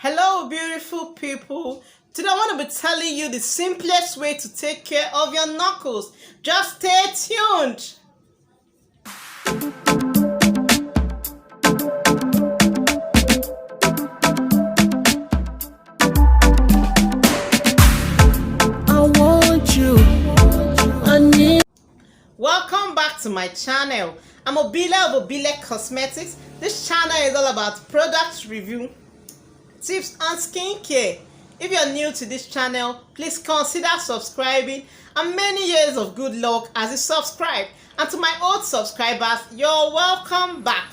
Hello, beautiful people. Today I want to be telling you the simplest way to take care of your knuckles. Just stay tuned. Welcome back to my channel. I'm Obile of Obile Cosmetics. This channel is all about product review, tips and skincare. If you're new to this channel, please consider subscribing, and many years of good luck as you subscribe. And to my old subscribers, you're welcome back.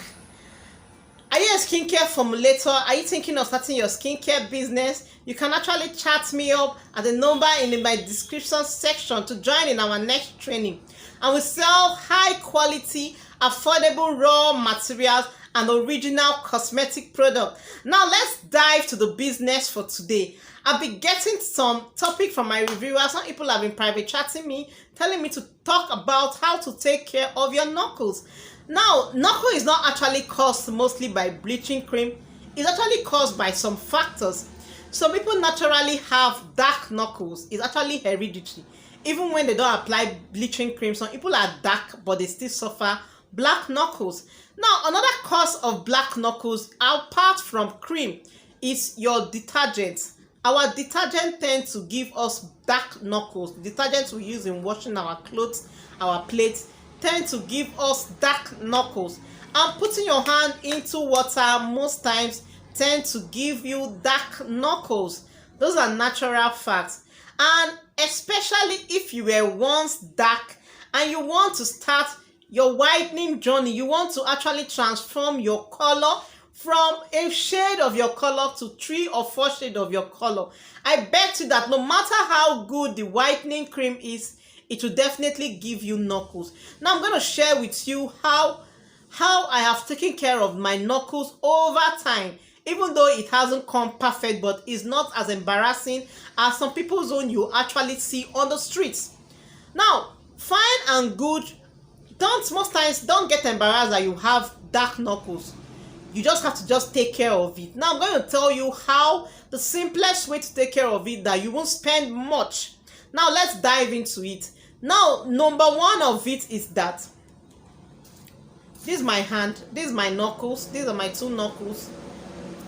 Are you a skincare formulator? Are you thinking of starting your skincare business? You can actually chat me up at the number in my description section to join in our next training. And we sell high quality, affordable raw materials and original cosmetic product. Now let's dive to the business for today. I've been getting some topic from my reviewers. Some people have been private chatting me, telling me to talk about how to take care of your knuckles. Now, knuckle is not actually caused mostly by bleaching cream. It's actually caused by some factors. Some people naturally have dark knuckles. It's actually hereditary. Even when they don't apply bleaching cream, some people are dark but they still suffer black knuckles. Now, another cause of black knuckles, apart from cream, is your detergent. Our detergent tends to give us dark knuckles. The detergents we use in washing our clothes, our plates, tend to give us dark knuckles. And putting your hand into water most times tend to give you dark knuckles. Those are natural facts. And especially if you were once dark and you want to start your whitening journey, you want to actually transform your color from a shade of your color to 3 or 4 shades of your color. I bet you that no matter how good the whitening cream is, it will definitely give you knuckles. Now I'm going to share with you how I have taken care of my knuckles over time. Even though it hasn't come perfect, but it's not as embarrassing as some people's own you actually see on the streets. Now, fine and good. Most times don't get embarrassed that you have dark knuckles. You just have to take care of it. Now I'm going to tell you how the simplest way to take care of it that you won't spend much. Now let's dive into it. Now, number one of it is that this is my hand, this is my knuckles, these are my 2 knuckles.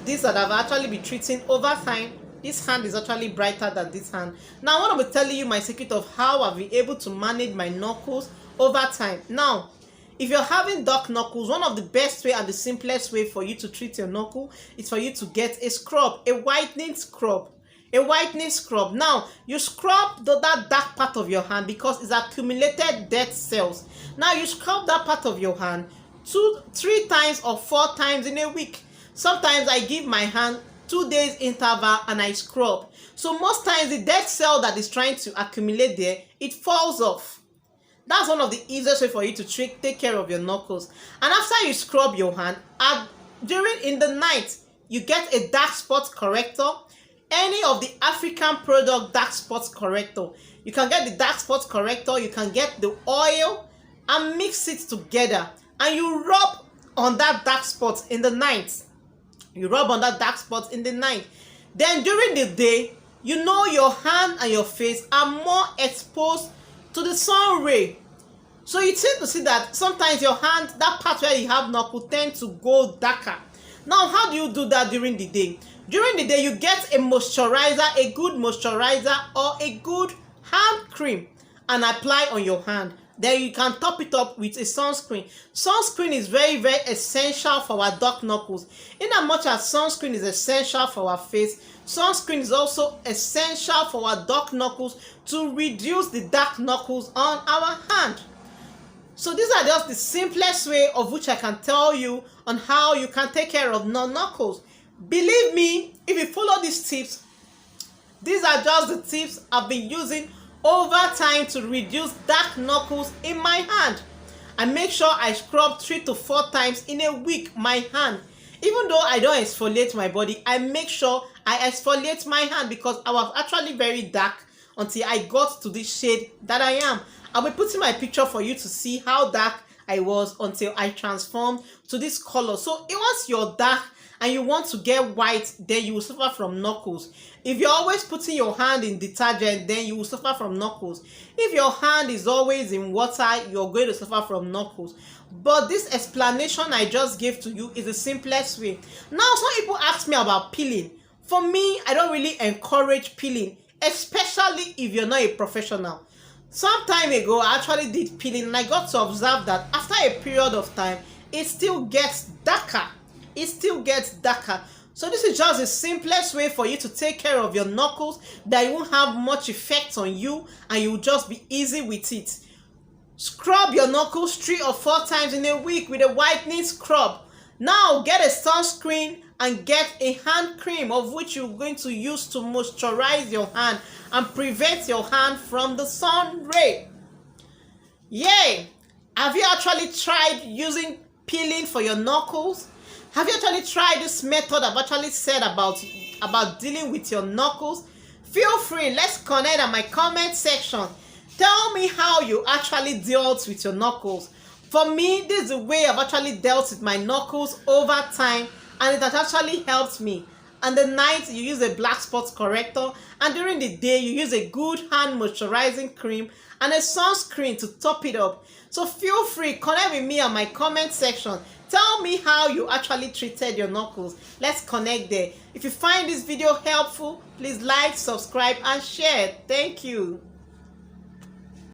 These that I've actually been treating over time. This hand is actually brighter than this hand. Now I want to be telling you my secret of how I've been able to manage my knuckles over time. Now, if you're having dark knuckles, one of the best way and the simplest way for you to treat your knuckle is for you to get a scrub, a whitening scrub. A whitening scrub. Now, you scrub that dark part of your hand because it's accumulated dead cells. Now, you scrub that part of your hand 2, 3 times or 4 times in a week. Sometimes I give my hand 2 days interval and I scrub. So most times the dead cell that is trying to accumulate there, it falls off. That's one of the easiest way for you to take care of your knuckles. And after you scrub your hand, in the night, you get a dark spot corrector. Any of the African product dark spot corrector. You can get the dark spot corrector, you can get the oil and mix it together. And you rub on that dark spot in the night. You rub on that dark spot in the night. Then during the day, you know your hand and your face are more exposed to the sun ray. So you tend to see that sometimes your hand, that part where you have knuckle, tend to go darker. Now, how do you do that during the day? During the day, you get a moisturizer, a good moisturizer or a good hand cream and apply on your hand. Then you can top it up with a sunscreen. Sunscreen is very, very essential for our dark knuckles. In as much as sunscreen is essential for our face, sunscreen is also essential for our dark knuckles to reduce the dark knuckles on our hand. So these are just the simplest way of which I can tell you on how you can take care of knuckles. Believe me, if you follow these tips, these are just the tips I've been using over time to reduce dark knuckles in my hand. I make sure I scrub 3 to 4 times in a week my hand. Even though I don't exfoliate my body, I make sure I exfoliate my hand because I was actually very dark until I got to this shade that I am. I'll be putting my picture for you to see how dark I was until I transformed to this color. So once you're dark and you want to get white, then you will suffer from knuckles. If you're always putting your hand in detergent, then you will suffer from knuckles. If your hand is always in water, you're going to suffer from knuckles. But this explanation I just gave to you is the simplest way. Now, some people ask me about peeling. For me, I don't really encourage peeling, especially if you're not a professional. Some time ago, I actually did peeling, and I got to observe that after a period of time, it still gets darker. It still gets darker. So this is just the simplest way for you to take care of your knuckles, that it won't have much effect on you and you will just be easy with it. Scrub your knuckles 3 or 4 times in a week with a whitening scrub. Now get a sunscreen and get a hand cream of which you're going to use to moisturize your hand and prevent your hand from the sun ray. Yay! Have you actually tried using peeling for your knuckles? Have you actually tried this method I've actually said about dealing with your knuckles? Feel free, let's connect at my comment section. Tell me how you actually dealt with your knuckles. For me, this is the way I've actually dealt with my knuckles over time, and it has actually helped me. And the night you use a black spot corrector, and during the day you use a good hand moisturizing cream and a sunscreen to top it up. So feel free, connect with me on my comment section. Tell me how you actually treated your knuckles. Let's connect there. If you find this video helpful, please like, subscribe and share. Thank you.